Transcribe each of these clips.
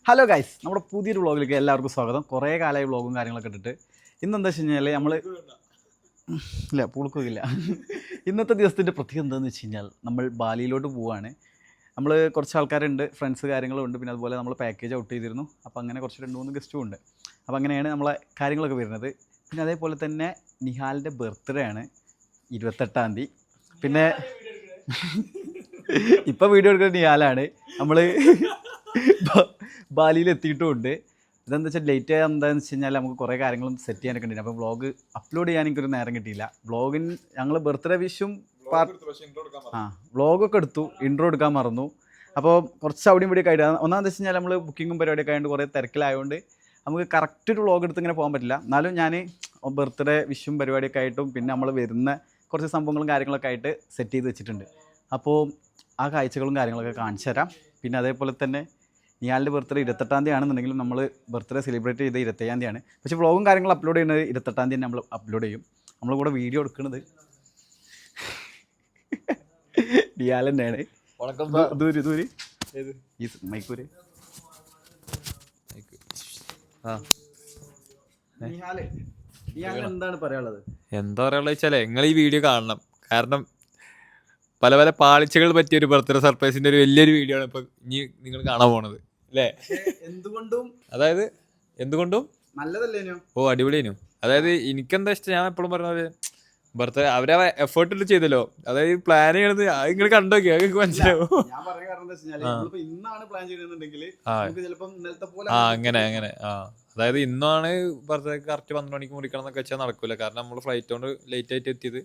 Hello guys, നമ്മുടെ പുതിയൊരു വ്ളോഗിലേക്ക് എല്ലാവർക്കും സ്വാഗതം. കുറേ കാലമായി വ്ളോഗും കാര്യങ്ങളൊക്കെ ഇട്ടിട്ട് ഇന്നെന്താ വെച്ച് കഴിഞ്ഞാൽ നമ്മൾ ഇല്ല പൂളുക്കില്ല. ഇന്നത്തെ ദിവസത്തിൻ്റെ പ്രത്യേകത എന്താണെന്ന് വെച്ച് കഴിഞ്ഞാൽ നമ്മൾ ബാലിയിലോട്ട് പോവുകയാണ്. നമ്മൾ കുറച്ച് ആൾക്കാരുണ്ട്, ഫ്രണ്ട്സ് കാര്യങ്ങളും ഉണ്ട്. പിന്നെ അതുപോലെ നമ്മൾ പാക്കേജ് ഔട്ട് ചെയ്തിരുന്നു. അപ്പോൾ അങ്ങനെ കുറച്ച് 2-3 ഗസ്റ്റും ഉണ്ട്. അപ്പോൾ അങ്ങനെയാണ് നമ്മളെ കാര്യങ്ങളൊക്കെ വരുന്നത്. പിന്നെ അതേപോലെ തന്നെ നിഹാലിൻ്റെ ബർത്ത്ഡേ ആണ് 28-ാം തീയതി. പിന്നെ ഇപ്പോൾ വീഡിയോ എടുക്കുന്ന നിഹാലാണ്. നമ്മൾ ബാലിയിൽ എത്തിയിട്ടുമുണ്ട്. ഇതെന്താ വെച്ചാൽ ലേറ്റ് ആയ എന്താണെന്ന് വെച്ച് കഴിഞ്ഞാൽ നമുക്ക് കുറേ കാര്യങ്ങളും സെറ്റ് ചെയ്യാനൊക്കെ ഉണ്ടായിരുന്നു. അപ്പോൾ വ്ളോഗ് അപ്ലോഡ് ചെയ്യാൻ എനിക്കൊരു നേരം കിട്ടിയില്ല. വ്ളോഗിന് ഞങ്ങൾ ബർത്ത്ഡേ വിഷും വ്ളോഗൊക്കെ എടുത്തു, ഇൻട്രോ എടുക്കാൻ മറന്നു. അപ്പോൾ കുറച്ച് അവിടെയും ഇവിടെയൊക്കെ ആയിട്ട് ഒന്നാമെന്ന് വെച്ച് കഴിഞ്ഞാൽ നമ്മൾ ബുക്കിങ്ങും പരിപാടിയൊക്കെ ആയതുകൊണ്ട് കുറേ തിരക്കിലായതുകൊണ്ട് നമുക്ക് കറക്റ്റ് ഒരു വ്ളോഗ് എടുത്ത് ഇങ്ങനെ പോകാൻ പറ്റില്ല. എന്നാലും ഞാൻ ബർത്ത്ഡേ വിഷും പരിപാടിയൊക്കെ ആയിട്ടും പിന്നെ നമ്മൾ വരുന്ന കുറച്ച് സംഭവങ്ങളും കാര്യങ്ങളൊക്കെ ആയിട്ട് സെറ്റ് ചെയ്ത് വെച്ചിട്ടുണ്ട്. അപ്പോൾ ആ കാഴ്ചകളും കാര്യങ്ങളൊക്കെ കാണിച്ചു തരാം. പിന്നെ അതേപോലെ തന്നെ നിഹാലിൻ്റെ ബർത്ത്ഡേ 28-ാം തീയതി ആണെന്നുണ്ടെങ്കിലും നമ്മൾ ബർത്ത്ഡേ സെലിബ്രേറ്റ് ചെയ്ത് 27-ാം തീയതിയാണ്. പക്ഷേ വ്ളോഗും കാര്യങ്ങളും അപ്ലോഡ് ചെയ്യുന്നത് 28-ാം തീയതി നമ്മൾ അപ്ലോഡ് ചെയ്യും. നമ്മൾ കൂടെ വീഡിയോ എടുക്കുന്നത് നിഹാൽ തന്നെയാണ്. ദൂര് ഈ മൈക്കൂര് നിഹാൽ എന്താണ് പറയാനുള്ളത്? എന്താ പറയാനുള്ള വെച്ചാലേ നിങ്ങൾ ഈ വീഡിയോ കാണണം. കാരണം പല പല പാളിച്ചകൾ പറ്റിയ ഒരു ബർത്ത്ഡേ സർപ്രൈസിന്റെ ഒരു വലിയൊരു വീഡിയോ ആണ് ഇപ്പൊ ഇനി നിങ്ങൾ കാണാൻ പോണത് അല്ലേ? എന്തുകൊണ്ടും നല്ലതല്ലേനോ? ഓ അടിപൊളിയേനു. അതായത് എനിക്കെന്താ ഇഷ്ടം, ഞാൻ എപ്പോഴും പറഞ്ഞത് ബർത്ത്ഡേ അവരെ എഫേർട്ട് ഇട്ട് ചെയ്തല്ലോ. അതായത് പ്ലാൻ ചെയ്യണത് നിങ്ങൾ കണ്ടോക്കി നിങ്ങൾക്ക് മനസ്സിലാവും. അങ്ങനെ അതായത് ഇന്നാണ് ബർത്ത്ഡേ കറക്റ്റ് 12 മണിക്ക് മുറിക്കണം എന്നൊക്കെ വെച്ചാൽ നടക്കൂല. കാരണം നമ്മൾ ഫ്ലൈറ്റ് കൊണ്ട് ലേറ്റ് ആയിട്ട് എത്തിയത്.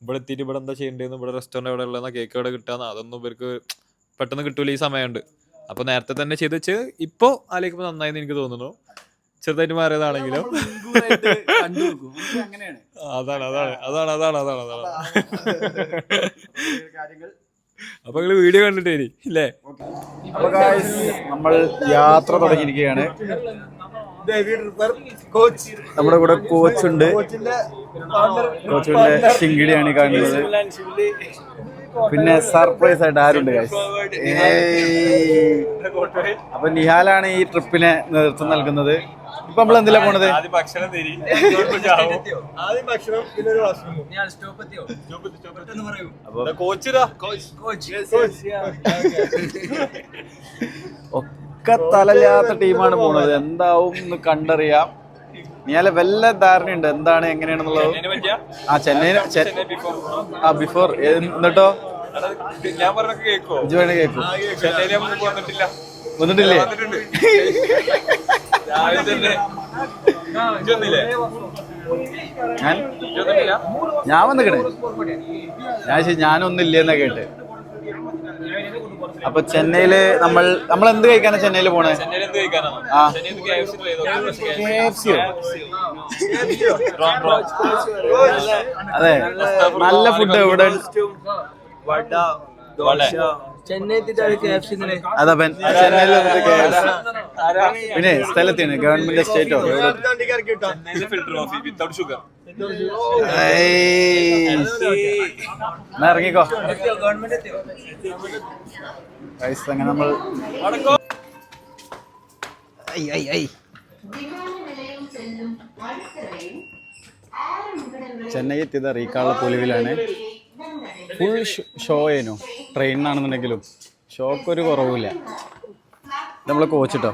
ഇവിടെ എത്തിയിട്ട് ഇവിടെ എന്താ ചെയ്യേണ്ടതെന്ന്, ഇവിടെ റെസ്റ്റോറൻറ്റ് എവിടെ ഉള്ളതെന്ന്, കേക്ക് എവിടെ കിട്ടാന്ന്, അതൊന്നും ഇവർക്ക് പെട്ടെന്ന് കിട്ടൂല ഈ സമയമുണ്ട്. അപ്പോൾ നേരത്തെ തന്നെ ചെയ്ത് വെച്ച് ഇപ്പോൾ ആലോചിക്കുമ്പോൾ നന്നായെന്ന് എനിക്ക് തോന്നുന്നു. ചെറുതായിട്ട് മാറിയതാണെങ്കിലും അതാണ് അപ്പൊ നിങ്ങള് വീഡിയോ കണ്ടിട്ട് വരി ഇല്ലേ? നമ്മൾ യാത്ര തുടങ്ങിയിരിക്കുകയാണ്. നമ്മുടെ കൂടെ കോച്ചുണ്ട്. കോച്ചിന്റെ ശിങ്കിടിയാണ് കാണുന്നത്. പിന്നെ സർപ്രൈസ് ആയിട്ട് ആരുണ്ട് ഗൈസ്? അപ്പൊ നിഹാലാണ് ഈ ട്രിപ്പിന് നേതൃത്വം നൽകുന്നത്. ഇപ്പൊ നമ്മൾ എന്തിലാ പോണത്? ഒക്കെ തലയില്ലാത്ത ടീമാണ് പോണത്. എന്താവും എന്ന് കണ്ടറിയാം. നിഹാലെ വല്ല ധാരണയുണ്ട് എന്താണ് എങ്ങനെയാണെന്നുള്ളത്? ചെന്നൈ ബിഫോർ എന്നിട്ടോ ഞാൻ പറഞ്ഞ കേക്കോ? കേക്കും വന്നിട്ടില്ലേ? ഞാൻ വന്നിക്കണേ. ഞാനൊന്നില്ലെന്നാ കേട്ട്. അപ്പൊ ചെന്നൈയില് നമ്മൾ എന്ത് കഴിക്കാനാ ചെന്നൈയില് പോണേ? അതെ, നല്ല ഫുഡ് ഇവിടെ. പിന്നെ സ്ഥലത്തിന് ഗവൺമെന്റ് എസ്റ്റേറ്റോ ഇറങ്ങിക്കോ. അങ്ങനെ നമ്മൾ ചെന്നൈ എത്തിയത് റീക്കാളുള്ള പൊലിവിലാണ്. ഫുൾ ഷോയേനു. ട്രെയിനിനാണെന്നുണ്ടെങ്കിലും ഷോക്കൊരു കുറവില്ല. നമ്മളെ കോച്ചിട്ടോ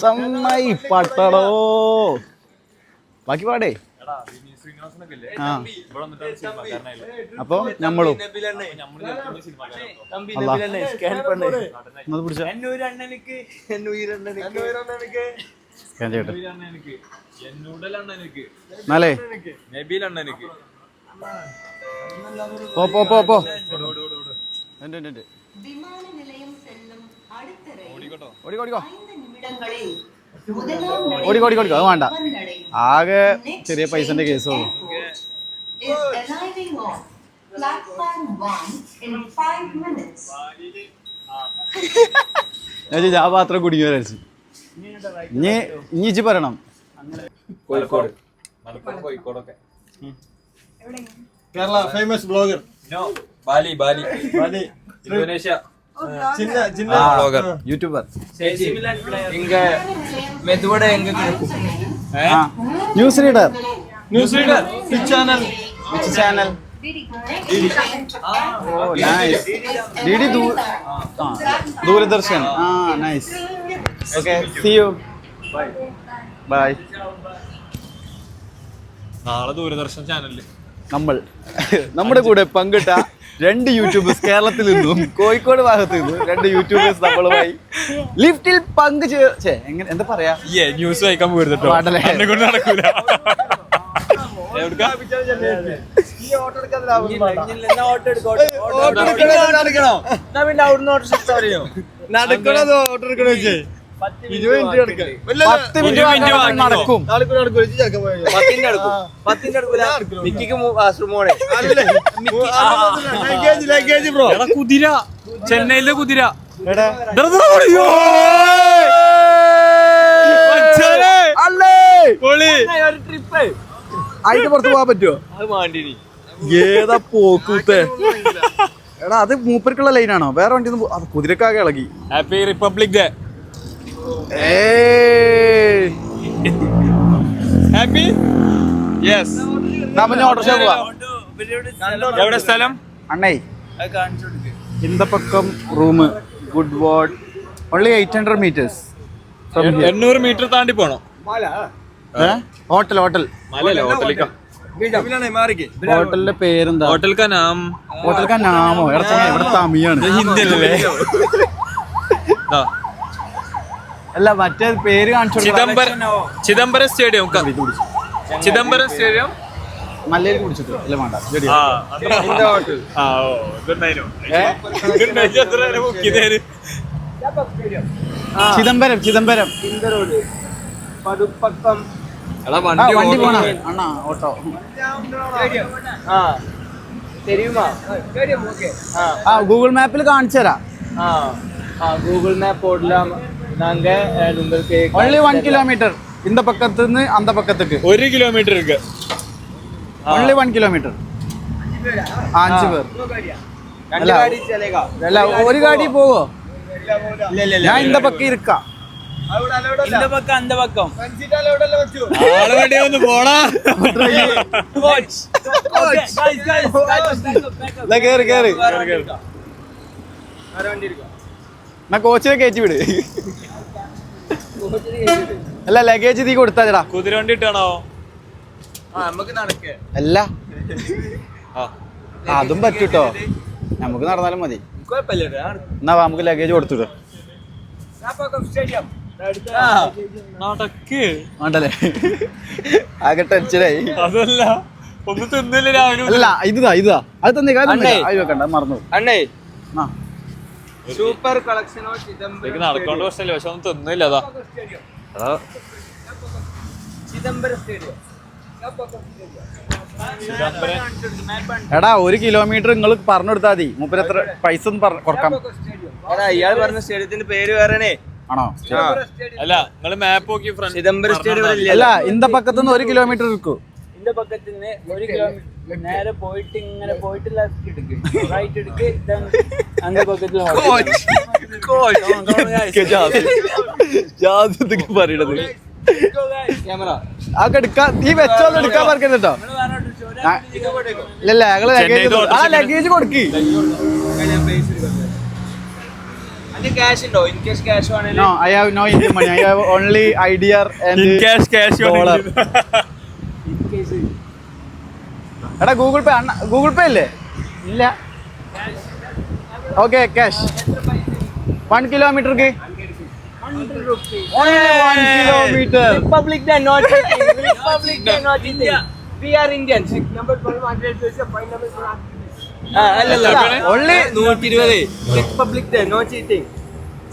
ചെന്നൈ പട്ടടോ. ബാക്കി പാടേ. അപ്പൊ നമ്മളും ഓടിക്കോടിക്കോ. അത് വേണ്ട, ആകെ ചെറിയ പൈസന്റെ കേസുള്ളൂ. ഞാൻ പാത്രം കുടുങ്ങി വരച്ചു. ഇനി പറയണം. കോഴിക്കോട്, മലപ്പുറം, കോഴിക്കോടൊക്കെ Kerala famous blogger Bali Indonesia ചിന്ന ബ്ലോഗർ യൂട്യൂബർ இங்க மெதுவோட எங்க கிடைக்கும் news reader news reader channel which channel oh nice DD Doordarshan nice okay see you bye നാളെ ദൂരദർശൻ ചാനലില് നമ്മുടെ കൂടെ പങ്കിട്ട 2 യൂട്യൂബേഴ്സ് കേരളത്തിൽ നിന്നും കോഴിക്കോട് ഭാഗത്ത് നിന്നും 2 യൂട്യൂബേഴ്സ് നമ്മളുമായി ലിഫ്റ്റിൽ എങ്ങനെ എന്താ പറയാ ന്യൂസ് വായിക്കാൻ പോയിരുന്നോ പാടല്ലേ? എന്നെ കൊണ്ട് നടക്കൂല നടക്കണോ ഓട്ടോ എടുക്കണോ വെച്ചേ 20 മിനിറ്റ് നടക്കാം 10 മിനിറ്റ് നടക്കും ലഗേജ് ബ്രോ കുതിര ചെന്നൈയിലെ കുതിര അതിന്റെ പുറത്ത് പോകാൻ പറ്റുമോ ഏതാ പോക്കൂത്തെ എടാ അത് മൂപ്പർക്കുള്ള ലൈനാണോ വേറെ വണ്ടി അത് കുതിരക്കാകെ ഇളകി happy republic day happy yes നമ്മ ഓട്ടോറിക്ഷ പോവാ എവിടെ സ്ഥലം അണ്ണേ Indappakkam room good ward only 800 metres 800 metre താണ്ടി പോണോ ഹോട്ടൽ മലയല്ലേ ഹോട്ടലിക്ക ഹോട്ടലിന്റെ പേരെന്താ ഹോട്ടൽ കാ നാം ഹോട്ടൽ കാ നാമോ ഇവിടെ തമിയാണ് ഹിന്ദി അല്ലേ അല്ല മറ്റേ പേര് കാണിച്ചു ചിദംബരം സ്റ്റേഡിയം ചിദംബരം സ്റ്റേഡിയം മല്ലയിൽ കുടിച്ചിട്ട് അല്ല വേണ്ട ചിദംബരം വണ്ടി പോണ അണ്ണാ ഓട്ടോ ഗൂഗിൾ മാപ്പിൽ കാണിച്ചു തരാം ഗൂഗിൾ മാപ്പ് போடலாம் நாங்க உங்களுக்கு ഓൺലി 1 കിലോമീറ്റർ இந்த பக்கத்து നിന്ന് அந்த பக்கத்துக்கு 1 കിലോമീറ്റർ இருக்கு ഓൺലി 1 കിലോമീറ്റർ 5 പേർ അല്ല ഒരു ഗാഡി പോവോ ഞാൻ இந்த பக்கம் இருக்கா இந்த பக்கம் அந்த பக்கம் ആളെ വേണ്ടി ഒന്ന് പോടാ കേറി എന്നാ കോച്ചിനെ കയറ്റി വിട് അല്ല ലഗേജ് തീ കൊടുത്താ ചേടാ കുതിര വണ്ടി ഇട്ടാണോ നമുക്ക് നടക്കേ അല്ല അതും പറ്റൂട്ടോ നമുക്ക് നടന്നാലും മതി എന്നാ വാ, നമുക്ക് ലഗേജ് കൊടുത്തിട്ടോ നടക്ക് വേണ്ടല്ലേ ആകെ ടെൻഷനായി അതല്ല ഒന്ന് തിന്നില്ല രാവിലെ അല്ല ഇതാ അത് തന്നെ അത് വെക്കണ്ട അത് മറന്നു അണ്ണേ ആ സൂപ്പർ കളക്ഷനോ ചിദംബരം നടക്കേണ്ട പ്രശ്നമില്ല പക്ഷെ ഒന്നും തിന്നില്ല അതാ ചിദംബരം സ്റ്റേഡിയം എടാ 1 കിലോമീറ്റർ നിങ്ങൾ പറഞ്ഞു കൊടുത്താൽ മതി മൂപ്പര് എത്ര പൈസ ഒന്ന് കുറക്കാം ഇയാൾ പറഞ്ഞ സ്റ്റേഡിയത്തിന്റെ പേര് വേറെ ആണോ അല്ല നിങ്ങള് മാപ്പ് നോക്കി ചിദംബരം സ്റ്റേഡിയം അല്ല ഇന്ത പക്കത്തുനിന്ന് 1 കിലോമീറ്റർ ഇരിക്കും இந்த பக்கத்துல 1 கிலோமீட்டர் நேரா போயிட்டு இங்க போயிட்டு லெஃப்ட் எடுக்கு ரைட் எடுக்கு then அந்த பக்கத்துல പറയണത് ക്യാമറ ആ എടുക്കാൻ ഈ വെച്ചോന്ന് എടുക്കാൻ പറക്കരുത് കേട്ടോ ഇല്ലല്ല ഞങ്ങള് ലഗേജ് കൊടുക്ക് അതിന്റെ ക്യാഷ് ഉണ്ടോ ഇൻ കേസ് ക്യാഷ് ആണെങ്കിൽ No, I have no Indian money. I have only IDR and dollar. എടാ ഗൂഗിൾ പേ ഗൂഗിൾ പേ അല്ലേ ഇല്ല okay cash 1 കിലോമീറ്റർക്ക് only 1 kilometer. Republic Day not cheating. Republic Day not cheating. We are Indians. Number 12 5 number അല്ലല്ല only 120 Republic Day no cheating.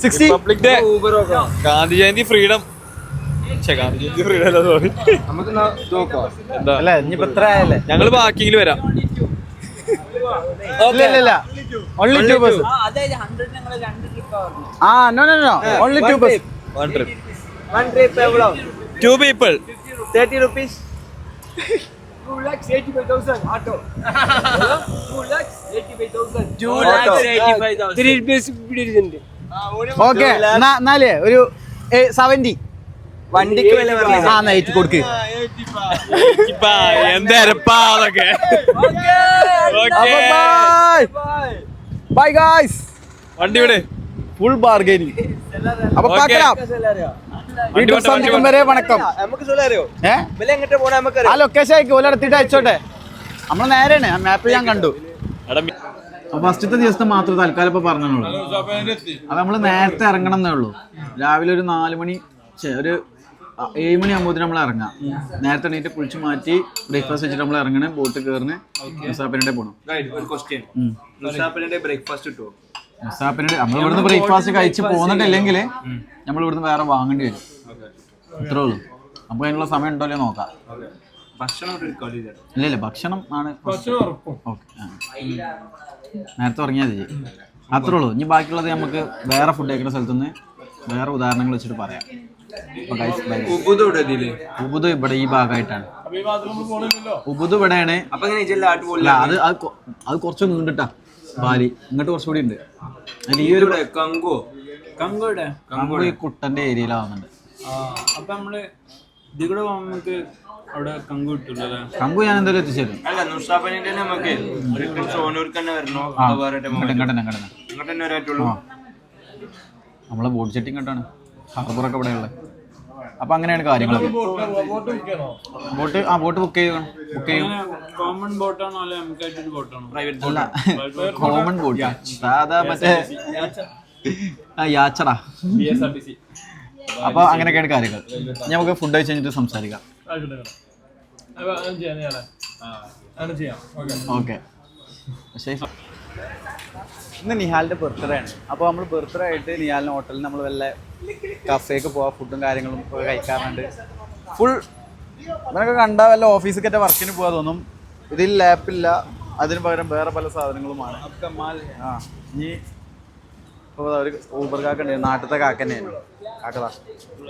60 public day Gandhi Jayanti freedom Gandhi Jayanti freedom അല്ല sorry നമുക്ക് നോക്കാം എന്താ അല്ല ഇനിയിപ്പോ എത്ര ആയല്ലേ ഞങ്ങള് ബാക്കിങ്ങിൽ വരാം ഇല്ല only 2 bus അതെ 100 ഞങ്ങൾ 2 ട്രിപ്പ് ആവുന്നു no only 2 bus one trip one trip എവ്വളോ 2 people 30 rupees 2,85,000 auto. 2,85,000. 2,85,000. 3 piece ഉണ്ട്. ഓക്കെ എന്നാലേ ഒരു 70 വണ്ടിക്ക് വില പറഞ്ഞത്. ആ നൈറ്റ് കൊടുക്ക്. Bye guys. വണ്ടി വിടെ ഫുൾ ബാർഗൈനിങ്. അപ്പൊ പാക്കണം വീട്ടിൽ സന്ധിക്കും വരെ വണക്കം. നമുക്ക് അറിയോ ഏ വില എങ്ങോട്ട് പോണ നമുക്ക് ആ ലൊക്കേഷൻ അയക്കും ഓലെടുത്തിട്ട് അയച്ചോട്ടെ. നമ്മൾ നേരെയാണ് മാപ്പിൽ ഞാൻ കണ്ടു. ഫസ്റ്റത്തെ ദിവസത്തെ മാത്രം തൽക്കാലം ഇപ്പൊ പറഞ്ഞോളൂ. അത് നമ്മൾ നേരത്തെ ഇറങ്ങണം എന്നേ ഉള്ളൂ. രാവിലെ ഒരു 4 മണി ഒരു 7 മണി ആകുമ്പോൾ നമ്മൾ ഇറങ്ങാം. നേരത്തെ എണീറ്റ് കുളിച്ച് മാറ്റി ബ്രേക്ക്ഫാസ്റ്റ് വെച്ചിട്ട് നമ്മൾ ഇറങ്ങണേ. ബോട്ട് കയറിന് മുസാഫിനെ പോകണം. ബ്രേക്ക്ഫാസ്റ്റ് കിട്ടുമോ? മുസാഫിനെ നമ്മൾ ഇവിടുന്ന് ബ്രേക്ക്ഫാസ്റ്റ് കഴിച്ച് പോന്നിട്ടില്ലെങ്കിൽ നമ്മൾ ഇവിടുന്ന് വേറെ വാങ്ങേണ്ടി വരും. ഇത്രേ ഉള്ളൂ. അപ്പൊ അതിനുള്ള സമയം ഉണ്ടല്ലോ നോക്കാം. ഇല്ല ഭക്ഷണം ആണ്. ഓക്കെ നേരത്തെ ഉറങ്ങിയാൽ മതി. അത്രേ ഉള്ളൂ. ഇനി ബാക്കിയുള്ളത് നമുക്ക് വേറെ ഫുഡ് കഴിക്കുന്ന സ്ഥലത്തുനിന്ന് വേറെ ഉദാഹരണങ്ങൾ വെച്ചിട്ട് പറയാം. ഉബുദ് ഇവിടെ ഈ ഭാഗമായിട്ടാണ്. ഉബുദ് ഇവിടെയാണ്. അല്ല അത് കുറച്ച് നീണ്ടിട്ടാ ബാലി. ഇങ്ങോട്ട് കുറച്ചുകൂടി ഉണ്ട്. അതിൽ ഈ ഒരു കങ്കോ ഈ കുട്ടന്റെ ഏരിയയിലാവുന്നുണ്ട്. അപ്പൊ നമ്മള് ഇതികൂടെ നമുക്ക് അവിടെ കങ്കു കിട്ടൂല്ലേ? കങ്കു ഞാൻ എന്തായാലും എത്തിച്ചേരും. നമ്മളെ ബോട്ട് ചെട്ടി ഇങ്ങോട്ടാണ്. ഹാർബറൊക്കെ ഇവിടെ ഉള്ളത്. അപ്പൊ അങ്ങനെയാണ് കാര്യങ്ങളൊക്കെ. ബോട്ട് ബുക്ക് ചെയ്യും. കോമൺ ബോട്ടാണോ അല്ലെ നമുക്കായിട്ടൊരു ബോട്ടാണോ? അല്ല കോമൺ ബോട്ട് സാധാ മറ്റേ യാച്ചടാ. അപ്പൊ അങ്ങനെയൊക്കെയാണ് കാര്യങ്ങൾ. നമുക്ക് ഫുഡ് കഴിച്ച് കഴിഞ്ഞിട്ട് സംസാരിക്കാം. ഓക്കെ. ഇന്ന് നിഹാലിന്റെ ബർത്ത്ഡേ ആണ്. അപ്പോൾ നമ്മൾ ബർത്ത്ഡേ ആയിട്ട് നിഹാലിന് ഹോട്ടലിൽ നമ്മൾ വല്ല കഫേക്ക് പോവാം. ഫുഡും കാര്യങ്ങളും ഒക്കെ കഴിക്കാറുണ്ട്. ഫുൾ ഇവനൊക്കെ കണ്ടാൽ വല്ല ഓഫീസിലൊക്കെ വർക്കിന് പോകാൻ തോന്നും. ഇതിൽ ലാപ്പില്ല. അതിന് പകരം വേറെ പല സാധനങ്ങളുമാണ്. ആ ഇനി ഇപ്പോൾ ഒരു ഊബർ കാക്കണ്ട്. നാട്ടിലത്തെ കാക്ക തന്നെയായിരുന്നു. കാക്കതാ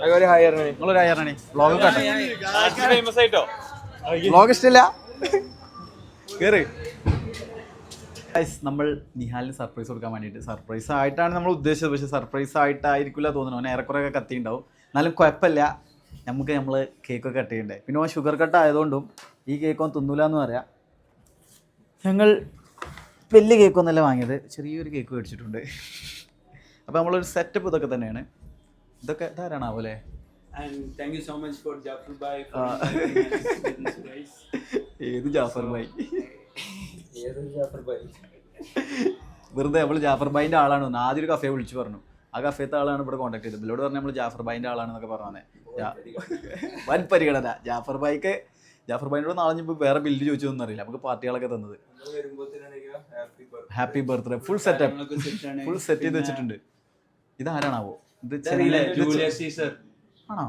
നിങ്ങളൊരു ഹയറാണി. വ്ളോഗ് കാട്ടെ. വ്ളോഗ് ഇഷ്ടമില്ല കയറി. നമ്മൾ നിഹാലിന് സർപ്രൈസ് കൊടുക്കാൻ വേണ്ടിയിട്ട് സർപ്രൈസ് ആയിട്ടാണ് നമ്മൾ ഉദ്ദേശിച്ചത്. പക്ഷേ സർപ്രൈസ് ആയിട്ടായിരിക്കില്ല തോന്നുന്നു. അവൻ ഏറെക്കുറെയൊക്കെ കത്തിയുണ്ടാവും. എന്നാലും കുഴപ്പമില്ല. നമ്മൾ കേക്കൊക്കെ കട്ട് ചെയ്യണ്ടേ. പിന്നെ അവൻ ഷുഗർ കട്ട് ആയതുകൊണ്ടും ഈ കേക്കൊന്നും തിന്നൂല എന്ന് പറയാം. ഞങ്ങൾ വലിയ കേക്കൊന്നല്ല വാങ്ങിയത്. ചെറിയൊരു കേക്ക് മേടിച്ചിട്ടുണ്ട്. അപ്പോൾ നമ്മളൊരു സെറ്റപ്പ് ഇതൊക്കെ തന്നെയാണ്. ഇതൊക്കെ ധാരാണാവോ അല്ലേ? ഏത് ജാഫർ ഭായ്? വെറുതെ നമ്മൾ ജാഫർ ഭായിൻ്റെ ആളാണ്. ആദ്യം ഒരു കഫേ വിളിച്ചു പറഞ്ഞു. ആ കഫേത്തെ ആളാണ് ഇവിടെ കോൺടാക്ട് ചെയ്തത്. ഇവരോട് പറഞ്ഞാൽ നമ്മൾ ജാഫർ ഭായിൻ്റെ ആളാണെന്നൊക്കെ പറഞ്ഞേ. വൻ പരിഗണന ജാഫർ ഭായിനോട് നാളെ വേറെ ബില്ല് ചോദിച്ചതൊന്നും അറിയില്ല. നമുക്ക് പാർട്ടികളൊക്കെ തന്നത്. Happy birthday. ഫുൾ സെറ്റ് ചെയ്ത് വെച്ചിട്ടുണ്ട്. ഇതാരാണാവോ? ഇത് ആണോ?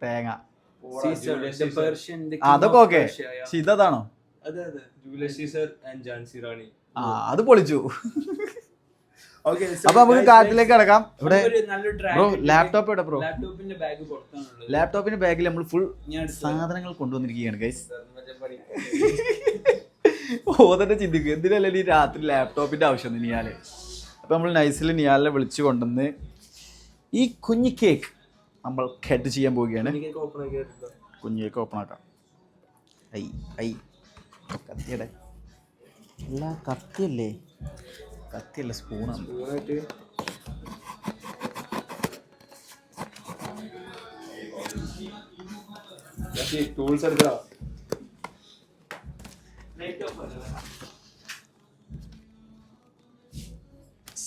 തേങ്ങ അതൊക്കെ ഓക്കെ. പക്ഷെ ഇതാണോ? അത് പൊളിച്ചു. അപ്പൊ നമുക്ക് കാട്ടിലേക്ക് കിടക്കാം. ഇവിടെ ബ്രോ ലാപ്ടോപ്പ് എവിടെ ബ്രോ? ലാപ്ടോപ്പിന്റെ ബാഗിൽ നമ്മൾ ഫുൾ സാധനങ്ങൾ കൊണ്ടുവന്നിരിക്കുകയാണ് ഗൈസ്. തന്നെ ചിന്തിക്കും എന്തിനല്ലേ ഈ രാത്രി ലാപ്ടോപ്പിന്റെ ആവശ്യം നിയാല്. അപ്പൊ നമ്മൾ നൈസിൽ നിയാലിനെ വിളിച്ചു കൊണ്ടുവന്ന് ഈ കുഞ്ഞി കേക്ക് നമ്മൾ കട്ട് ചെയ്യാൻ പോവുകയാണ്. കുഞ്ഞി കേക്ക് ഓപ്പൺ ആക്കാം. കത്തിയുടെ അല്ല കത്തിയല്ലേ സ്പൂണാണ്.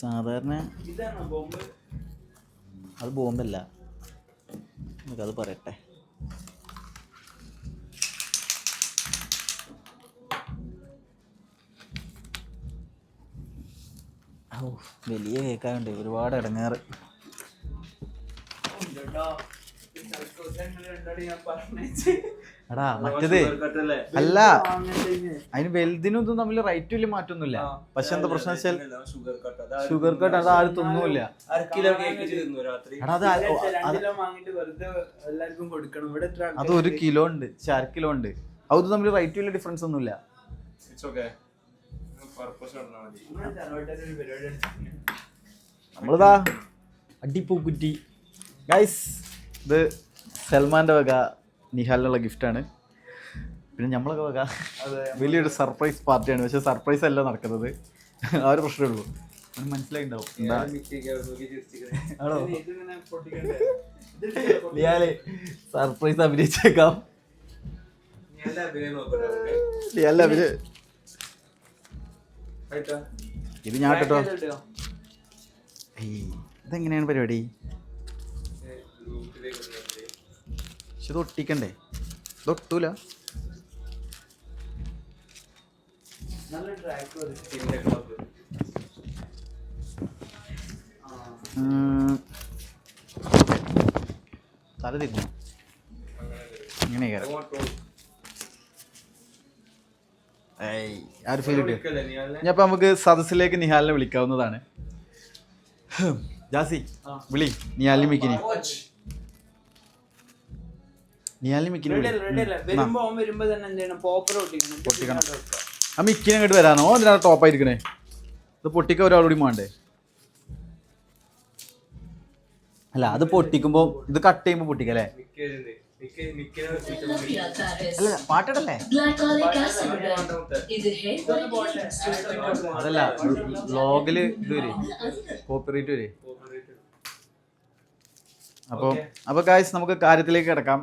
സാധാരണ അത് ബോംബല്ല. നമുക്കത് പറയട്ടെ. വലിയ കേക്കായുണ്ട്. ഒരുപാട് ഇടങ്ങാറ്. എടാ മറ്റേത് അല്ല, അതിന് വലുതിനും ഇതും തമ്മിൽ റേറ്റ് വലിയ മാറ്റൊന്നുമില്ല. പക്ഷെ എന്താ പ്രശ്നം വെച്ചാൽ ഷുഗർ കട്ട് അത് ആരും തിന്നൂല്ല. എടാ അത് 1 കിലോ ഉണ്ട്, 1/2 കിലോ ഉണ്ട്. അത് തമ്മിൽ റേറ്റ് വലിയ ഡിഫറൻസ് ഒന്നുമില്ല. നമ്മളിതാ അടിപ്പൂക്കുറ്റി ഗൈസ്. ഇത് സൽമാൻ്റെ വക നിഹാലിനുള്ള ഗിഫ്റ്റാണ്. പിന്നെ നമ്മളൊക്കെ വക വലിയൊരു സർപ്രൈസ് പാർട്ടിയാണ്. പക്ഷെ സർപ്രൈസ് അല്ല നടക്കുന്നത്, ആ ഒരു പ്രശ്നമേ ഉള്ളൂ. മനസ്സിലായിണ്ടാവും എന്താ ആണോ ലിയാലെ സർപ്രൈസ് അഭിനയിച്ചേക്കാം. ലിയാലെ ഇത് ഞാൻ കേട്ടോ. ഇതെങ്ങനെയാണ് പരിപാടി? പക്ഷെ ഇത് ഒട്ടിക്കണ്ടേ? ഇത് ഒട്ടൂല. തല തിരിഞ്ഞു ഇങ്ങനെ ആ ഒരു ഫീൽ കിട്ടും. ഞാനിപ്പോൾ നമുക്ക് സദസ്സിലേക്ക് നിഹാലിനെ വിളിക്കാവുന്നതാണ്. ജാസി വിളി നിഹാലിനെ മിക്കിനി. പൊട്ടിക്കണം. ആ മിക്കിനെ അങ്ങോട്ട് വരാനോ അതിനാണ് ടോപ്പായിരിക്കണേ. ഇത് പൊട്ടിക്കാൻ ഒരാളൂടി വേണ്ടേ? അല്ല അത് പൊട്ടിക്കുമ്പോ ഇത് കട്ട് ചെയ്യുമ്പോ പൊട്ടിക്കല്ലേ? അല്ല പാട്ടിടല്ലേ? അതല്ല വ്ലോഗില് ഇത് വരെ കോപ്പിറൈറ്റ് വരെ. അപ്പൊ ഗായ്സ് നമുക്ക് കാര്യത്തിലേക്ക് കിടക്കാം.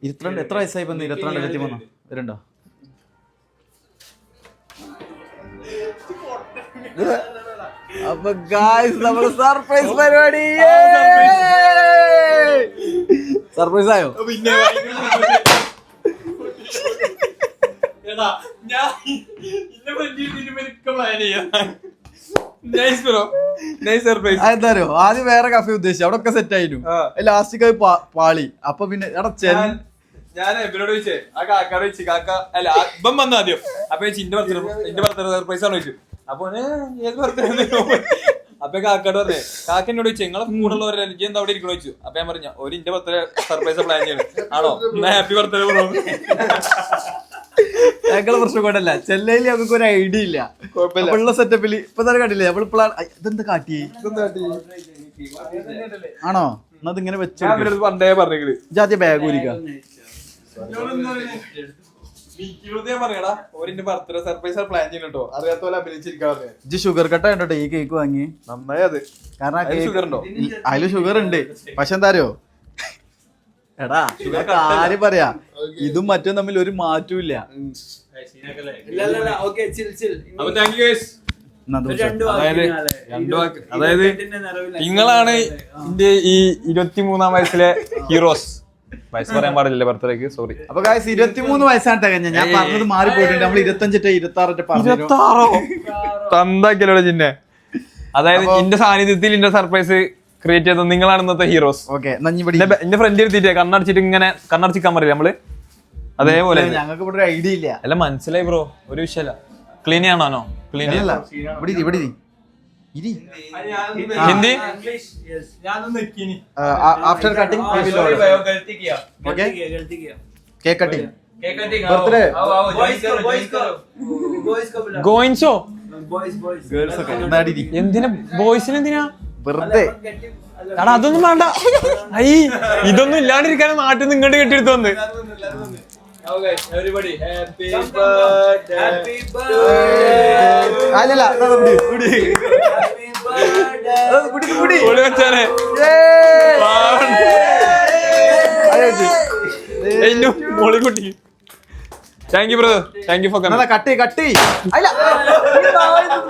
22 എത്ര വയസ്സായി? 22 23 വരുന്നുണ്ടോ? അപ്പൊ ഗായ്സ് നമ്മള് സർപ്രൈസ് പരിപാടി. സർപ്രൈസ് ആയോ? എന്തായാലും ആദ്യം വേറെ കഫേ ഉദ്ദേശിച്ചു, അവിടെ ഒക്കെ സെറ്റ് ആയിരുന്നു. ലാസ്റ്റ് പാളി. അപ്പൊ പിന്നെ ഞാൻ എബിനോട് ചോദിച്ചേ, ആ കാക്കാട് ചോദിച്ചു, കാക്ക അല്ല ഇപ്പം വന്നു ആദ്യം. അപ്പൊ എന്റെ ബർത്ത്ഡേ സർപ്രൈസ് ആണ് ചോദിച്ചു. അപ്പൊ ഏത് ബർത്ത്ഡേ? അപ്പൊ കാക്കാട് പറഞ്ഞേ, കാക്ക എന്നോട് ചോദിച്ചു നിങ്ങളെ കൂടുള്ളവരെ എനിക്ക് എന്താ അവിടെ ഇരിക്കണോ ചോദിച്ചു. അപ്പൊ ഞാൻ പറഞ്ഞു ഒരു ഇന്റെ ബർത്ത്ഡേ സർപ്രൈസ് പ്ലാൻ ചെയ്യണം. ആണോ എന്നാ ഹാപ്പി ബർത്ത്ഡേ ബ്രോ. ഞങ്ങളെ പ്രശ്നം കൊണ്ടല്ല, ചെല്ലയിൽ ഞങ്ങൾക്ക് ഒരു ഐഡിയ ഇല്ല. കുഴപ്പമില്ല സെറ്റപ്പില് ഇപ്പൊ തന്നെ കണ്ടില്ലേ നമ്മളിപ്പോഴാണ് ഇതെന്താ കാട്ടി ആണോ എന്നാ ഇങ്ങനെ വെച്ച് പണ്ടേ പറഞ്ഞു ആദ്യം ബാഗ് ഊരിക്ക. ഇജ്ജ് ഷുഗർ കട്ട കണ്ടോ ഈ കേക്ക് വാങ്ങി? നന്നായി അത്. കാരണം അതില് ഷുഗർ ഉണ്ട്. പക്ഷെ എന്താ അറിയോ എടാ കാര്യം പറയാ, ഇതും മറ്റും തമ്മിൽ ഒരു മാറ്റവും ഇല്ല. അതായത് നിങ്ങളാണ് എന്റെ ഈ 23-ാം വയസ്സിലെ ഹീറോസ്. വയസ്സ് പറയാൻ പാടില്ല ബർത്ത്ഡേക്ക്, സോറി. അപ്പൊ ഗായ്സ് 23 വയസ്സാണ് തികഞ്ഞ. ഞാൻ പറഞ്ഞത് മാറി പോയിട്ടുണ്ട്. നമ്മൾ 25 26 തന്താക്കിയല്ലോ ചിന്നെ. അതായത് എന്റെ സാന്നിധ്യത്തിൽ എന്റെ സർപ്രൈസ് ക്രിയേറ്റ് ചെയ്ത നിങ്ങളാണ് ഇന്നത്തെ ഹീറോസ്. എന്റെ ഫ്രണ്ട് എടുത്തിട്ട് കണ്ണടച്ചിട്ട് ഇങ്ങനെ കണ്ണടച്ചിക്കാൻ പറയില്ല നമ്മള്, അതേപോലെ. ഞങ്ങൾക്ക് ഇവിടെ ഒരു ഐഡിയ ഇല്ല. അല്ല മനസ്സിലായി ബ്രോ, ഒരു വിഷയമല്ല. ക്ലീൻ ആണോ? Clean Hindi after cutting cake cutting birthday ഗോയിൻസോ ഗേൾസ് ഒക്കെ എന്തിനാ ബോയ്സിന് എന്തിനാ വെറുതെ? എടാ അതൊന്നും വേണ്ട. ഐ ഇതൊന്നും ഇല്ലാണ്ടിരിക്കാനും നാട്ടിൽ നിന്ന് ഇങ്ങോട്ട് കെട്ടിയെടുത്ത് വന്ന്. Mollykutty thank you brother, thank you four കട്ടി കട്ടി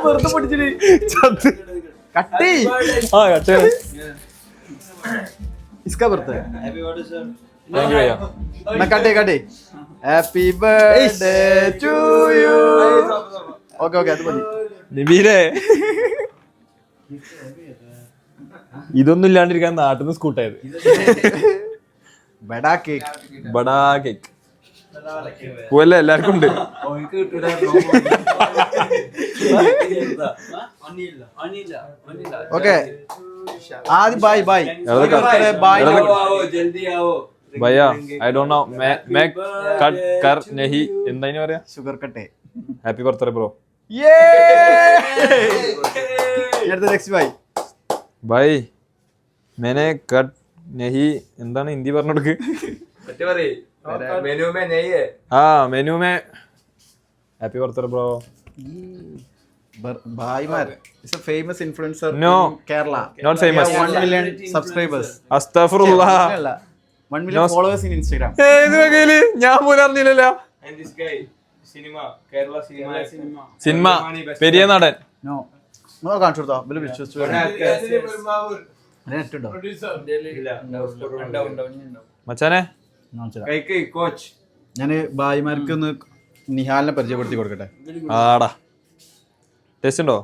വെറുതെ പൊട്ടിച്ചിട്ട് കട്ടി ആ കട്ടി इसका बर्थडे താങ്ക് യു ഭയ്യ. കട്ടി കട്ടി happy birthday to you. Okay okay അത് മതി. നബീലേ ഇതൊന്നും ഇല്ലാണ്ടിരിക്കാൻ നാട്ടിൽ നിന്ന് സ്കൂട്ടായത്. ബഡാ കേക്ക്. ബഡാ കേക്ക് പോലെ എല്ലാവർക്കും ഉണ്ട്. ഓക്കെ ആദ്യം ബൈ ബൈ ബൈ. ഭയ്യ I don't know make cut കർ നഹി എന്താ പറയാ? ഷുഗർ കട്ടേ. Happy birthday bro. Next bye. Bye മേനെ കട്ട് നഹി എന്താണ് ഹിന്ദി പറഞ്ഞെടുക്ക്? ആ മെനു മേ ഹാപ്പി ബർത്ത്ഡേ ബ്രോ. ഭായിമാർ is a famous influencer No. in Kerala. Not famous. 1 million subscribers. അസ്തഗ്ഫിറുല്ലാ. 1 million followers in Instagram. ഏത് വകയില് ഞാൻ പോലും അറിഞ്ഞില്ലല്ലോ. സിനിമ പെരിയ നടൻ. No. No കാണിച്ചു കൊടുത്തോ? ബില് വിശ്വസിച്ചു. നെറ്റ് ഉണ്ടോ? മച്ചാനെ കോച്ച് ഞാൻ ഭായിമാർക്ക് ഒന്ന് നിഹാലിനെ പരിചയപ്പെടുത്തി കൊടുക്കട്ടെ. ആടാ ടേസ്റ്റ് ഉണ്ടോ?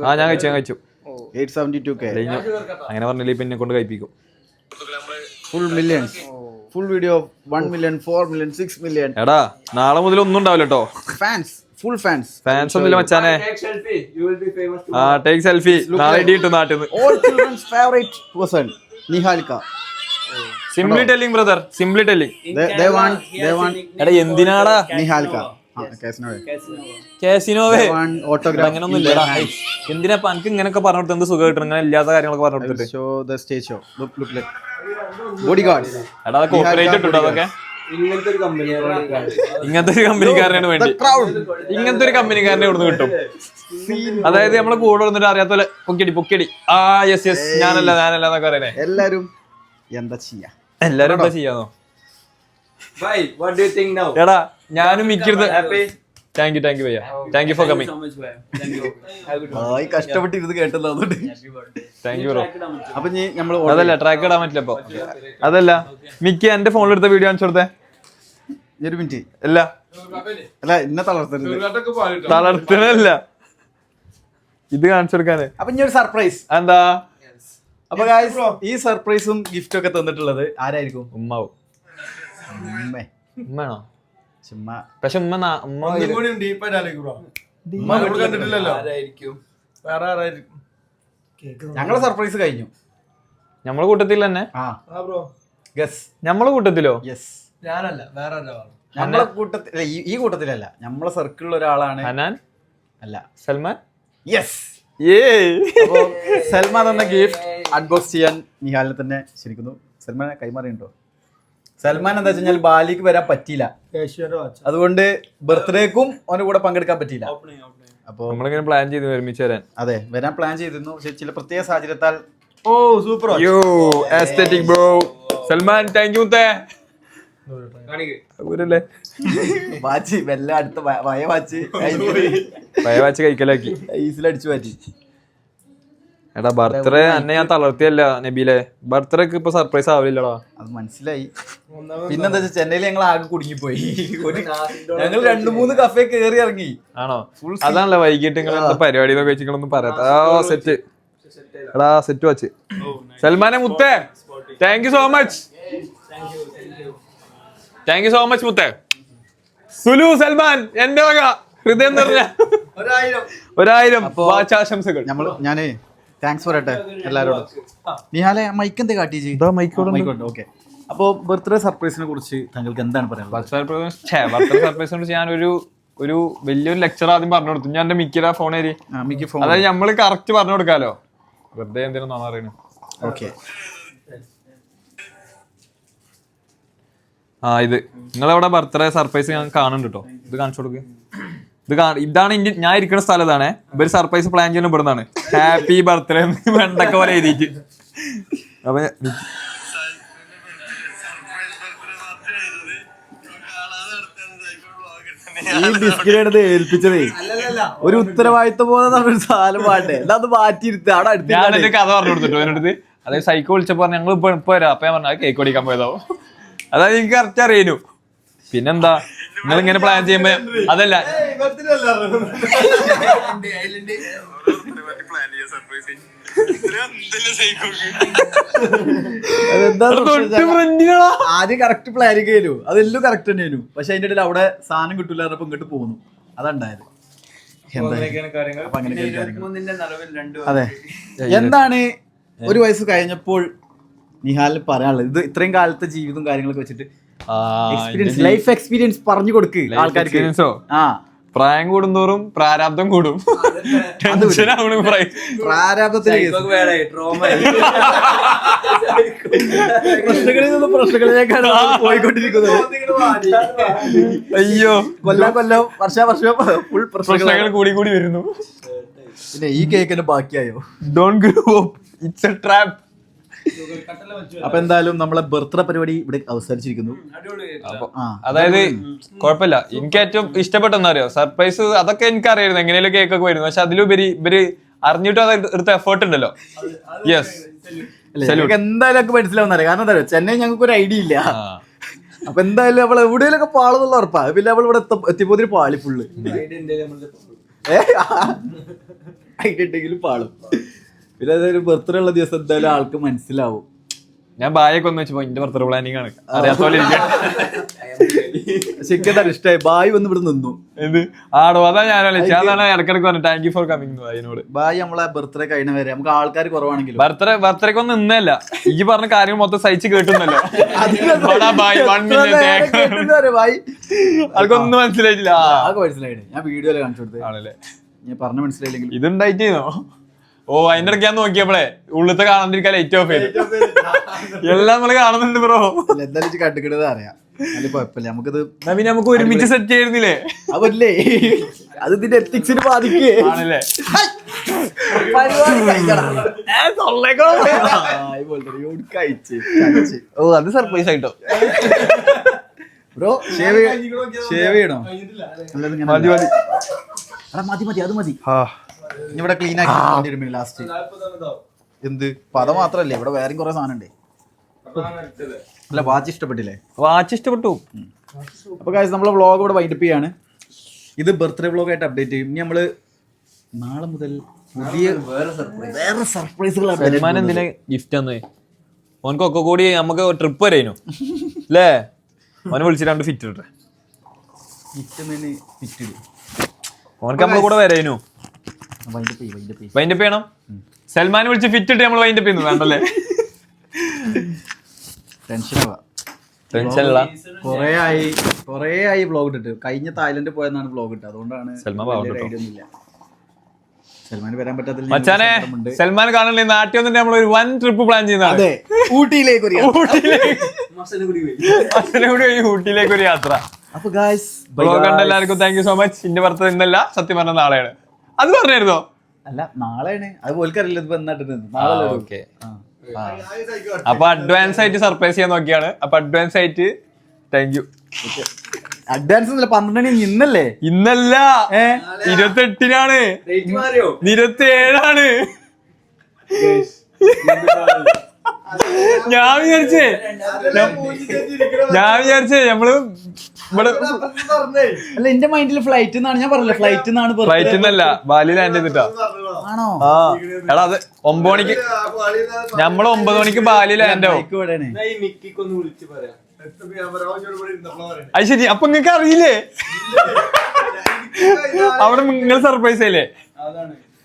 ആ ഞാൻ കഴിച്ചു 872k അങ്ങനെ പറഞ്ഞില്ലേ പിന്നെ കൊണ്ട് കഴിപ്പിക്കും. full millions, full video of 1 million, 4 million, 6 million എടാ നാളെ മുതൽ ഒന്നും ഉണ്ടാവില്ല കേട്ടോ. fans, full fans ഒന്നുമില്ല മച്ചാനെ. ആ ടേക്ക് സെൽഫി നാളെ ഇടി കിട്ടും നാട്ടിൽ നിന്ന്. all children's favorite person Nihalika. Simply telling brother, simply telling. they want എടാ എന്തിനാടാ Nihalika കാസിനോവേ they want autograph അങ്ങനൊന്നും in their ഇല്ലടാ. hands. എന്തിനാ എനിക്ക് ഇങ്ങനൊക്കെ പറഞ്ഞു കൊടുത്ത് എന്ത് സുഖം കിട്ടണം? ഇങ്ങനെ ഇല്ലാത്ത കാര്യങ്ങളൊക്കെ പറഞ്ഞു കൊടുത്തിട്ട്. show the stage show. Look like bodyguards. എടാ അതൊക്കെ ഓപ്പറേറ്റ് ഇട്ടോ അതൊക്കെ. ഇങ്ങനത്തെ ഒരു ഇങ്ങനത്തെ ഒരു കമ്പനിക്കാരനാണ് വേണ്ടി. ഇങ്ങനത്തെ ഒരു കമ്പനിക്കാരനെ ഇവിടുന്ന് കിട്ടും. അതായത് നമ്മളെ കൂടെ വന്നിട്ട് അറിയാത്ത പോലെ പൊക്കിടി ആ യെസ് യെസ് ഞാനല്ല എന്നൊക്കെ പറയണേ. എല്ലാരും എന്താ ചെയ്യാ? എല്ലാരും എന്താ ചെയ്യാന്നോ? Bye. What do you think now? എടാ ഞാനും മിക്കരുത്. Happy? താങ്ക് യു ഭയ്യ. Thank you for coming. കഷ്ടപ്പെട്ട് ഇത് കേട്ടല്ലോ. Thank you bro. അപ്പൊ നമ്മള് അതല്ല ട്രാക്ക് ഇടാൻ പറ്റില്ല ഇപ്പൊ. അതല്ല മിക്ക എന്റെ ഫോണിലെടുത്ത വീഡിയോ കാണിച്ചു കൊടുത്തേ. ഒരു മിനിറ്റ്. അല്ല ഇന്നെ തളർത്തരുത്. തളർത്തണല്ല ഇത് കാണിച്ചു കൊടുക്കാന്. അപ്പൊ ഇനി ഒരു സർപ്രൈസ്. എന്താ? അപ്പൊ guys, ഈ സർപ്രൈസും ഗിഫ്റ്റും ഒക്കെ തന്നിട്ടുള്ളത് ആരായിരിക്കും? ഉമ്മാവും. ഉമ്മയാണോ? ചുമ്മാ പക്ഷെ ഉമ്മ ഞങ്ങളെ സർപ്രൈസ് കഴിഞ്ഞു. നമ്മളെ കൂട്ടത്തിൽ തന്നെ. നമ്മളെ കൂട്ടത്തിലോ? യെസ് ഞാനല്ല വേറെ നമ്മളെ കൂട്ടത്തിൽ. ഈ കൂട്ടത്തിലല്ല, നമ്മളെ സർക്കിളിൽ ഒരാളാണ്. ഹനാൻ അല്ല സൽമാൻ. യെസ്. അപ്പൊ സൽമാൻ എന്ന ഗിഫ്റ്റ് അൺബോക്സ് ചെയ്യാൻ നിഹാലിനെ തന്നെ ക്ഷണിക്കുന്നു. സൽമാനെ കൈമാറിയുണ്ടോ? സൽമാൻ എന്താ വെച്ചാൽ ബാലിക്ക് വരാൻ പറ്റിയില്ല, അതുകൊണ്ട് ബർത്ത്ഡേക്കും അവന്റെ കൂടെ പങ്കെടുക്കാൻ പറ്റിയില്ല. അപ്പൊ നമ്മളിങ്ങനെ പ്ലാൻ ചെയ്ത് ഒരുമിച്ച് വരാൻ. അതെ, വരാൻ പ്ലാൻ ചെയ്തിരുന്നു. പക്ഷെ ചില പ്രത്യേക സാഹചര്യത്താൽ super aesthetic bro. Salman thank you. Watch വല്ല അടുത്ത വയ വാച്ച് കഴിക്കലാക്കി ഈസിലടിച്ചു മാറ്റി. എടാ ബർത്ത്ഡേ അന്നെ ഞാൻ തളർത്തിയല്ല നബീലെ. ബർത്ത്ഡേക്ക് ഇപ്പൊ സർപ്രൈസ് ആവില്ലടാ. അത് മനസ്സിലായി. പിന്നെന്താ വെച്ചാൽ ചെന്നൈയിൽ ഞങ്ങൾ ആകെ കുടുങ്ങിപ്പോയി. ഞങ്ങൾ 2-3 കഫേ കയറി ഇറങ്ങി. ആണോ? അതാണല്ലോ വൈകിട്ട് നിങ്ങൾ എന്താ പരിപാടി വെച്ചിങ്ങളൊന്നും പറയാത്ത. സെറ്റ് എടാ സെറ്റ് വാച്ച്. സൽമാനെ മുത്തേ thank you so much. Thank you so much മുത്തേ. സുലു സൽമാൻ എന്റെ വക ഹൃദയം നിറഞ്ഞ 1000 വാച്ചാശംസകൾ. ഞാനേ താങ്ക്സ് പറയട്ടെ എല്ലാരോടും. നിഹാലെ മൈക്ക് എന്താ കാട്ടിച്ച്? ഓക്കെ. അപ്പൊ ബർത്ത്ഡേ സർപ്രൈസിനെ കുറിച്ച് താങ്കൾക്ക് എന്താണ് പറയാനുള്ളത്? ബർത്ത്ഡേ സർപ്രൈസിനെ കുറിച്ച് ഞാൻ ഒരു വലിയൊരു ലെക്ചർ ആദ്യം പറഞ്ഞു കൊടുത്തു. ഞാൻ എന്റെ മിക്കിയുടെ ഫോൺ ഏരി, അതായത് നമ്മള് കറക്റ്റ് പറഞ്ഞു കൊടുക്കാലോ. വെറുതെ എന്തിനാ അറിയണു. ഓക്കെ. ഇത് നിങ്ങളവിടെ ബർത്ത്ഡേ സർപ്രൈസ് ഞാൻ കാണുന്നുണ്ട് കേട്ടോ. ഇത് കാണിച്ചു കൊടുക്ക്. ഇതാണ് ഞാൻ ഇരിക്കുന്ന സ്ഥലം. ഇതാണ് ഇവര് സർപ്രൈസ് പ്ലാൻ ചെയ്യുന്ന ഇവിടുന്നാണ്. ഹാപ്പി ബർത്ത്ഡേ വെണ്ടൊക്കെ പോലെ എഴുതിയിട്ട്. അപ്പൊ ഈ ബിസ്കിറ്റ് ഏൽപ്പിച്ചതേ ഒരു ഉത്തരവാദിത്വം പോലെ സാധനം പാട്ടെ അത് മാറ്റിയിരുത്ത അവിടെ അടുത്ത്. ഞാൻ എന്റെ കഥ പറഞ്ഞു കൊടുത്തിട്ടു അതിനടുത്ത്. അതായത് സൈക്കോ വിളിച്ചപ്പോ പറഞ്ഞു ഞങ്ങൾ ഇപ്പൊ വരാം. അപ്പൊ ഞാൻ പറഞ്ഞു കേക്ക് ഓടിക്കാൻ പോയതാവും. അതായത് എനിക്ക് കറക്റ്റ് അറിയാനു. പിന്നെന്താ നിങ്ങൾ ഇങ്ങനെ പ്ലാൻ ചെയ്യുമ്പോ അതല്ല ആദ്യം കറക്റ്റ് പ്ലാനിങ് ആയിരുന്നു, അതെല്ലാം കറക്റ്റ് തന്നെയായിരുന്നു. പക്ഷെ അതിന്റെ ഇടയിൽ അവിടെ സാധനം കിട്ടൂല പറഞ്ഞപ്പോ ഇങ്ങോട്ട് പോകുന്നു. അതുണ്ടായത്. അപ്പൊ അങ്ങനെയൊക്കെയാണ് കാര്യങ്ങൾ. അതെ, എന്താണ് ഒരു വയസ്സ് കഴിഞ്ഞപ്പോൾ നിഹാലിന് പറയാനുള്ളത്? ഇത് ഇത്രയും കാലത്തെ ജീവിതം കാര്യങ്ങളൊക്കെ വെച്ചിട്ട് എക്സ്പീരിയൻസ്, ലൈഫ് എക്സ്പീരിയൻസ് പറഞ്ഞു കൊടുക്ക് ആൾക്കാർക്ക്. ആ, പ്രായം കൂടുന്തോറും പ്രാരാബ്ദം കൂടും. പ്രശ്നങ്ങളിൽ നിന്ന് പ്രശ്നങ്ങളിലേക്കാണ് പോയിക്കൊണ്ടിരിക്കുന്നത്. അയ്യോ, കൊല്ലം വർഷം ഫുൾ പ്രശ്നങ്ങൾ കൂടി കൂടി വരുന്നു. പിന്നെ ഈ കേക്കിന് ബാക്കിയായോ? Don't grow up, it's a trap. അപ്പൊ എന്തായാലും നമ്മളെ ബർത്ത്ഡേ പരിപാടി ഇവിടെ അവസാനിച്ചിരിക്കുന്നു. അതായത് കുഴപ്പമില്ല, എനിക്ക് ഏറ്റവും ഇഷ്ടപ്പെട്ട എന്താ അറിയോ, സർപ്രൈസ് അതൊക്കെ എനിക്ക് അറിയായിരുന്നു എങ്ങനെയും കേക്കൊക്കെ വരുന്നു. പക്ഷെ അതിലുപരി ഇവര് അറിഞ്ഞിട്ട് അത് എടുത്ത എഫേർട്ട് ഉണ്ടല്ലോ. യെസ്, എന്തായാലും മനസ്സിലാവുന്നറിയാം. കാരണം എന്താ പറയുക, ചെന്നൈ ഞങ്ങൾക്ക് ഒരു ഐഡിയ ഇല്ല. അപ്പൊ എന്തായാലും അവൾ എവിടെയെങ്കിലൊക്കെ പാളെന്നുള്ള ഉറപ്പാ. പിന്നെ അവൾ ഇവിടെ എത്തിയപ്പോതിന് പാളി ഫുള്ള്. ഐഡിയ ഉണ്ടെങ്കിലും പാളും. പിന്നെ അതൊരു ബർത്ത്ഡേ ഉള്ള ദിവസം എന്തായാലും ആൾക്ക് മനസ്സിലാവും. ഞാൻ ബായൊക്കെ ഒന്ന് വെച്ചപ്പോ എന്റെ ബർത്ത്ഡേ പ്ലാനിങ് ആണ്, അറിയാത്ത പോലെ ശരിക്കും ഇഷ്ടമായി. ബായ് വന്ന് ഇവിടെ നിന്നു. എന്ത് ആടോ, അതാ ഞാനല്ലേ അതാണ് ഇടക്കിടക്ക് പറഞ്ഞു താങ്ക് യു ഫോർ കമ്മിങ്. അതിനോട് ബായ് നമ്മളെ ബർത്ത്ഡേ കഴിഞ്ഞ വരെ നമുക്ക് ആൾക്കാർ കുറവാണെങ്കിലും ബർത്ത്ഡേക്ക് ഒന്നും നിന്നല്ല, ഈ പറഞ്ഞ കാര്യങ്ങൾ മൊത്തം സഹിച്ച് കേട്ടുന്നല്ലോ. ആൾക്കൊന്നും മനസ്സിലായിട്ടില്ല. മനസ്സിലായിട്ട് ഞാൻ വീഡിയോയില് കാണിച്ചു കൊടുത്തത് ആണല്ലേ. ഞാൻ പറഞ്ഞ മനസ്സിലായില്ലെങ്കിൽ ഇതുണ്ടായിട്ടോ. ഓ, അതിന്റെ ഇടയ്ക്ക് ഞാൻ നോക്കിയപ്പോഴേ ഉള്ളത്തെ കാണാണ്ടിരിക്കാൻ ലൈറ്റ് ഓഫ് ചെയ്തു. എല്ലാം നമ്മള് കാണുന്നുണ്ട് ബ്രോ. എന്തായാലും കണ്ടുകിട്ടത് അറിയാം. അത് കുഴപ്പമില്ല, നമുക്കിത് പിന്നെ നമുക്ക് ഒരുമിച്ച് സെറ്റ് ചെയ്യുന്നില്ലേ? അതല്ലേ, അത് ഇതിന്റെ എത്തിക്സിന് ബാധിക്കേ ആണല്ലേ. ഓ, അത് സർപ്രൈസ് ആയിട്ടോ ബ്രോ. ഷേവ് ചെയ്യണോ? മതി മതി, അത് മതി. ഇവിടെ ക്ലീൻ ആക്കി ലാസ്റ്റ്. എന്ത് പദ മാത്രല്ലേ, ഇവിടെ വേറെയും കുറെ സാധനം ഉണ്ട്. അല്ല, വാച്ച് ഇഷ്ടപ്പെട്ടില്ലേ? വാച്ച് ഇഷ്ടപ്പെട്ടു. അപ്പൊ ഗൈസ്, നമ്മളെ വ്ളോഗ് ഇവിടെ വൈൻഡപ്പ് ചെയ്യാണ്. ഇത് ബർത്ത്ഡേ വ്ളോഗ് ആയിട്ട് അപ്ഡേറ്റ് ചെയ്യും. ഇനി നമ്മള് നാളെ മുതൽ പുതിയ വേറെ സർപ്രൈസുകൾ. സൽമാൻ എന്തിനാ ഗിഫ്റ്റ് തന്നേ? ഓനക്കൊക്കെ കൂടി നമുക്ക് ട്രിപ്പ് വരേനു അല്ലേ? ഓനെ വിളിച്ചിട്ട് ഫിറ്റ് ഇട്ടെ. ഓനക്ക് നമ്മളെ കൂടെ വരേനു. വൈൻഡപ്പ് ചെയ്യണം. സൽമാൻ വിളിച്ച് ഫിറ്റ് ഇട്ട് നമ്മൾ വൈൻഡപ്പ് ചെയ്യുന്നു വേണ്ടല്ലേ? ടെൻഷനല്ല. കൊറേ ആയി വ്ളോഗ് ഇട്ടിട്ട്. കഴിഞ്ഞ തായ്ലൻഡ് പോയെന്നാണ് വ്ളോഗ് ഇട്ടത്. അതുകൊണ്ടാണ് സൽമാൻ വരാൻ പറ്റാത്ത. മച്ചാനെ, സൽമാൻ കാണല്ലേ നാട്ടിൽ വന്നിട്ട് നമ്മൾ ഒരു വൺ ട്രിപ്പ് പ്ലാൻ ചെയ്യുന്നതാണ്. ഊട്ടിയിലേക്ക് ഒരു യാത്ര. അപ്പൊ ഗൈസ്, വ്ളോഗ് കണ്ട എല്ലാവർക്കും താങ്ക് യു സോ മച്ച്. ഇന്റെ ബർത്ത്ഡേ ഇന്നല്ല, സത്യം പറഞ്ഞ നാളെയാണ്. അത് പറഞ്ഞായിരുന്നോ? അല്ല, നാളെയാണ്. അത് പോൽക്കറിയില്ല. ഓക്കെ, അപ്പൊ അഡ്വാൻസ് ആയിട്ട് സർപ്രൈസ് ചെയ്യാൻ നോക്കിയാണ്. അപ്പൊ അഡ്വാൻസ് ആയിട്ട് താങ്ക് യു. അഡ്വാൻസ് 12 ഇന്നല്ലേ? ഇന്നല്ല, 28-നാണ്. 27-ആണ്. ഞാൻ വിചാരിച്ചേ നമ്മള് ഇവിടെ. അല്ല, എന്റെ മൈൻഡിൽ ഫ്ലൈറ്റ് എന്നാണ്. ഞാൻ പറഞ്ഞില്ല, ഫ്ലൈറ്റ് എന്നാണ്. ഫ്ലൈറ്റ് എന്നല്ല, ബാലി ലാൻഡ് ചെയ്തിട്ടാ. ആണോ? എടാ, അത് 9 മണിക്ക്. നമ്മള് 9 മണിക്ക് ബാലി ലാൻഡ് ആവും. അത് ശരി. അപ്പൊ നിങ്ങക്ക് അറിയില്ലേ? അവിടെ നിങ്ങൾ സർപ്രൈസ് ആയില്ലേ?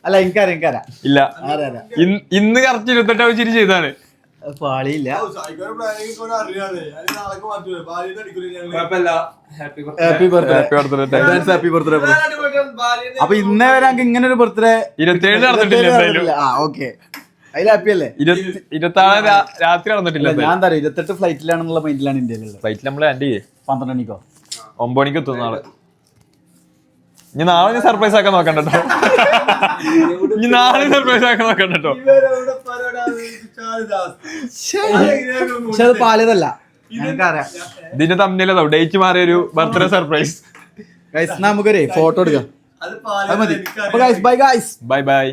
അല്ല, എനിക്കറിയാം. ഇല്ല, ഇന്ന് കറക്റ്റ് 28 ശരി ചെയ്താണ്. പാളിയില്ല. അപ്പൊ ഇന്നേ വരെ ഇങ്ങനെ ഒരു ബർത്ത്ഡേ 27 നടന്നിട്ടില്ല. ഓക്കെ, അതിൽ ഹാപ്പി അല്ലേ? 26 രാത്രി നടന്നിട്ടില്ല. ഞാൻ എന്താ 28 ഫ്ലൈറ്റിലാണെന്നുള്ള മൈൻഡിലാണ് ഇന്ത്യയിലുള്ളത്. ഫ്ലൈറ്റിൽ നമ്മൾ ലാൻഡ് ചെയ്യേ 12 മണിക്കോ 9 മണിക്ക് എത്തും നാളെ. ഇനി നാളെ സർപ്രൈസ് ആക്കാൻ നോക്കണ്ടോ? ഇനി നാളെ സർപ്രൈസ് ആക്കാൻ നോക്കണ്ടോ? പക്ഷെ അത് പാലിയതല്ല, ഞങ്ങൾക്കറിയാം. ഇതിന്റെ തമ്മിലോ ഡേറ്റ് മാറിയ ഒരു ബർത്ത്ഡേ സർപ്രൈസ്. നമുക്കൊരു ഫോട്ടോ എടുക്കാം. അത് മതി. Bye bye.